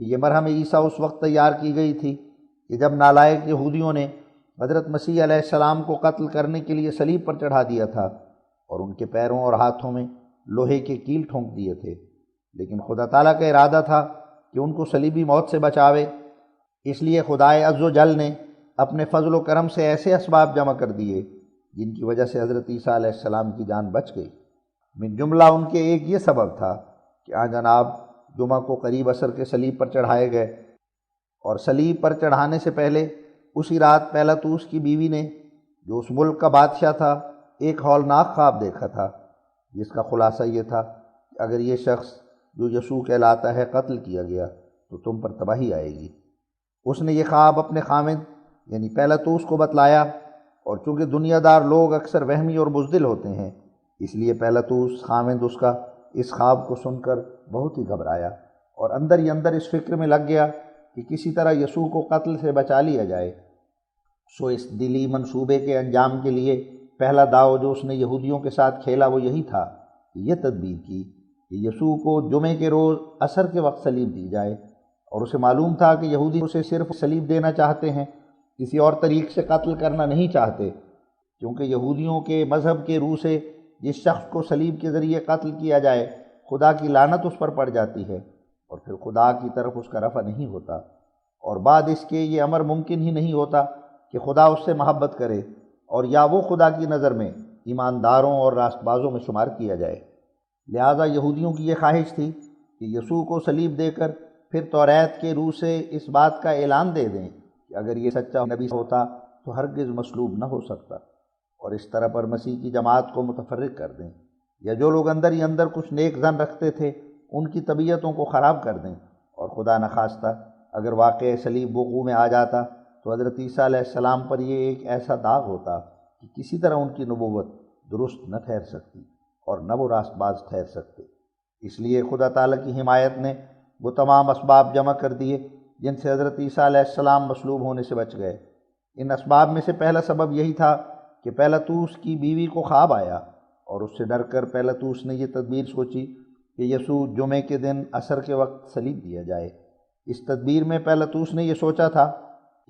یہ مرہم عیسیٰ اس وقت تیار کی گئی تھی کہ جب نالائق یہودیوں نے حضرت مسیح علیہ السلام کو قتل کرنے کے لیے صلیب پر چڑھا دیا تھا اور ان کے پیروں اور ہاتھوں میں لوہے کے کیل ٹھونک دیے تھے، لیکن خدا تعالیٰ کا ارادہ تھا کہ ان کو صلیبی موت سے بچاوے۔ اس لیے خدائے عز و جل نے اپنے فضل و کرم سے ایسے اسباب جمع کر دیے جن کی وجہ سے حضرت عیسیٰ علیہ السلام کی جان بچ گئی۔ من جملہ ان کے ایک یہ سبب تھا کہ آن جناب جمعہ کو قریب عصر کے صلیب پر چڑھائے گئے، اور صلیب پر چڑھانے سے پہلے اسی رات پیلاطوس کی بیوی نے، جو اس ملک کا بادشاہ تھا، ایک ہولناک خواب دیکھا تھا جس کا خلاصہ یہ تھا کہ اگر یہ شخص جو یسوع کہلاتا ہے قتل کیا گیا تو تم پر تباہی آئے گی۔ اس نے یہ خواب اپنے خامند یعنی پیلاطوس کو بتلایا، اور چونکہ دنیا دار لوگ اکثر وہمی اور بزدل ہوتے ہیں، اس لیے پیلاطوس خامند اس کا اس خواب کو سن کر بہت ہی گھبرایا اور اندر ہی اندر اس فکر میں لگ گیا کہ کسی طرح یسوع کو قتل سے بچا لیا جائے۔ سو اس دلی منصوبے کے انجام کے لیے پہلا داؤ جو اس نے یہودیوں کے ساتھ کھیلا وہ یہی تھا کہ یہ تدبیر کی کہ یسوع کو جمعے کے روز عصر کے وقت صلیب دی جائے، اور اسے معلوم تھا کہ یہودی اسے صرف صلیب دینا چاہتے ہیں، کسی اور طریق سے قتل کرنا نہیں چاہتے، کیونکہ یہودیوں کے مذہب کے روح سے جس شخص کو صلیب کے ذریعے قتل کیا جائے خدا کی لعنت اس پر پڑ جاتی ہے، اور پھر خدا کی طرف اس کا رفع نہیں ہوتا، اور بعد اس کے یہ امر ممکن ہی نہیں ہوتا کہ خدا اس سے محبت کرے اور یا وہ خدا کی نظر میں ایمانداروں اور راست بازوں میں شمار کیا جائے۔ لہٰذا یہودیوں کی یہ خواہش تھی کہ یسوع کو صلیب دے کر پھر توریت کے روح سے اس بات کا اعلان دے دیں کہ اگر یہ سچا نبی ہوتا تو ہرگز مصلوب نہ ہو سکتا، اور اس طرح پر مسیح کی جماعت کو متفرق کر دیں، یا جو لوگ اندر ہی اندر کچھ نیک ظن رکھتے تھے ان کی طبیعتوں کو خراب کر دیں، اور خدا نخواستہ اگر واقع صلیب وقوع میں آ جاتا تو حضرت عیسیٰ علیہ السلام پر یہ ایک ایسا داغ ہوتا کہ کسی طرح ان کی نبوت درست نہ ٹھہر سکتی اور نہ وہ راست باز ٹھہر سکتے۔ اس لیے خدا تعالیٰ کی حمایت نے وہ تمام اسباب جمع کر دیے جن سے حضرت عیسیٰ علیہ السلام مصلوب ہونے سے بچ گئے۔ ان اسباب میں سے پہلا سبب یہی تھا کہ پیلاطوس کی بیوی کو خواب آیا، اور اس سے ڈر کر پیلاطوس نے یہ تدبیر سوچی کہ یسوع جمعے کے دن عصر کے وقت صلیب دیا جائے۔ اس تدبیر میں پیلاطوس نے یہ سوچا تھا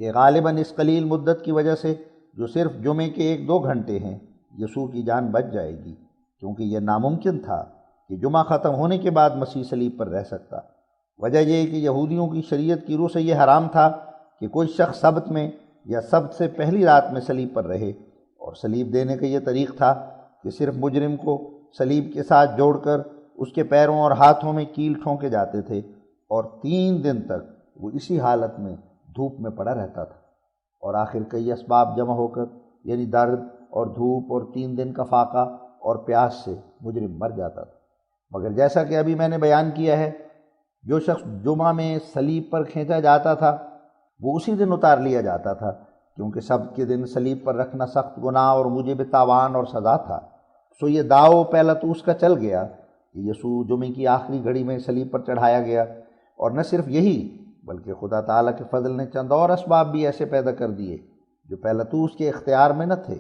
کہ غالباً اس قلیل مدت کی وجہ سے جو صرف جمعے کے 1-2 گھنٹے ہیں یسوع کی جان بچ جائے گی، کیونکہ یہ ناممکن تھا کہ جمعہ ختم ہونے کے بعد مسیح صلیب پر رہ سکتا۔ وجہ یہ کہ یہودیوں کی شریعت کی روح سے یہ حرام تھا کہ کوئی شخص سبت میں یا سبت سے پہلی رات میں صلیب پر رہے، اور صلیب دینے کا یہ طریق تھا کہ صرف مجرم کو صلیب کے ساتھ جوڑ کر اس کے پیروں اور ہاتھوں میں کیل ٹھونکے جاتے تھے، اور 3 دن تک وہ اسی حالت میں دھوپ میں پڑا رہتا تھا، اور آخر کئی اسباب جمع ہو کر یعنی درد اور دھوپ اور 3 دن کا فاقہ اور پیاس سے مجرم مر جاتا تھا۔ مگر جیسا کہ ابھی میں نے بیان کیا ہے، جو شخص جمعہ میں صلیب پر کھینچا جاتا تھا وہ اسی دن اتار لیا جاتا تھا، کیونکہ سبت کے دن صلیب پر رکھنا سخت گناہ اور موجب تاوان اور سزا تھا۔ سو یہ داؤ پیلاطوس کا چل گیا کہ یسوع جمعے کی آخری گھڑی میں صلیب پر چڑھایا گیا، اور نہ صرف یہی بلکہ خدا تعالیٰ کے فضل نے چند اور اسباب بھی ایسے پیدا کر دیے جو پیلاطوس کے اختیار میں نہ تھے،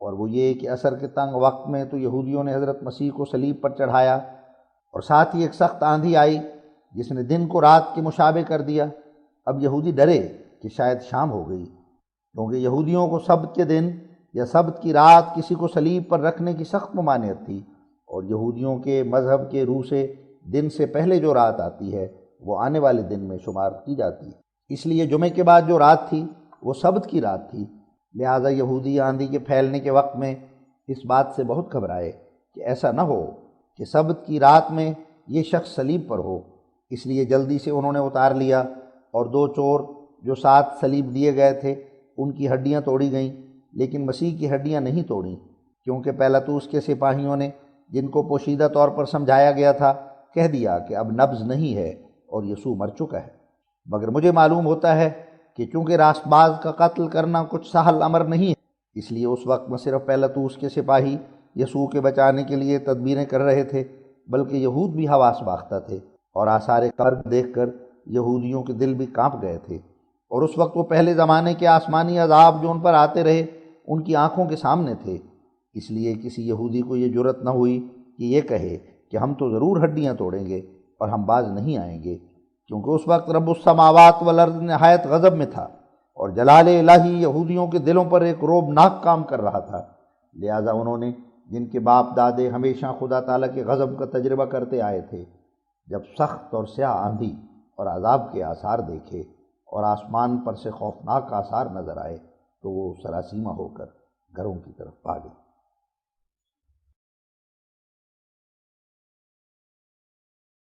اور وہ یہ کہ عصر کے تنگ وقت میں تو یہودیوں نے حضرت مسیح کو صلیب پر چڑھایا، اور ساتھ ہی ایک سخت آندھی آئی جس نے دن کو رات کے مشابہ کر دیا۔ اب یہودی ڈرے کہ شاید شام ہو گئی، کیونکہ یہودیوں کو سبت کے دن یا سبت کی رات کسی کو صلیب پر رکھنے کی سخت ممانعت تھی، اور یہودیوں کے مذہب کے روح سے دن سے پہلے جو رات آتی ہے وہ آنے والے دن میں شمار کی جاتی ہے۔ اس لیے جمعے کے بعد جو رات تھی وہ سبت کی رات تھی، لہٰذا یہودی آندھی کے پھیلنے کے وقت میں اس بات سے بہت گھبرائے کہ ایسا نہ ہو کہ سبت کی رات میں یہ شخص صلیب پر ہو۔ اس لیے جلدی سے انہوں نے اتار لیا، اور 2 چور جو ساتھ صلیب دیے گئے تھے ان کی ہڈیاں توڑی گئیں، لیکن مسیح کی ہڈیاں نہیں توڑیں، کیونکہ پیلاطوس کے سپاہیوں نے، جن کو پوشیدہ طور پر سمجھایا گیا تھا، کہہ دیا کہ اب نبض نہیں ہے اور یسوع مر چکا ہے۔ مگر مجھے معلوم ہوتا ہے کہ چونکہ راست باز کا قتل کرنا کچھ سہل امر نہیں ہے، اس لیے اس وقت نہ صرف پیلاطوس کے سپاہی یسوع کے بچانے کے لیے تدبیریں کر رہے تھے، بلکہ یہود بھی حواس باختہ تھے، اور آثار قرب دیکھ کر یہودیوں کے دل بھی کانپ گئے تھے، اور اس وقت وہ پہلے زمانے کے آسمانی عذاب جو ان پر آتے رہے ان کی آنکھوں کے سامنے تھے۔ اس لیے کسی یہودی کو یہ جرأت نہ ہوئی کہ یہ کہے کہ ہم تو ضرور ہڈیاں توڑیں گے اور ہم باز نہیں آئیں گے، کیونکہ اس وقت رب السماوات والارض نہایت غضب میں تھا اور جلال الہی یہودیوں کے دلوں پر ایک رعبناک کام کر رہا تھا۔ لہٰذا انہوں نے، جن کے باپ دادے ہمیشہ خدا تعالیٰ کے غضب کا تجربہ کرتے آئے تھے، جب سخت اور سیاہ آندھی اور عذاب کے آثار دیکھے اور آسمان پر سے خوفناک آثار نظر آئے تو وہ سراسیمہ ہو کر گھروں کی طرف بھاگے۔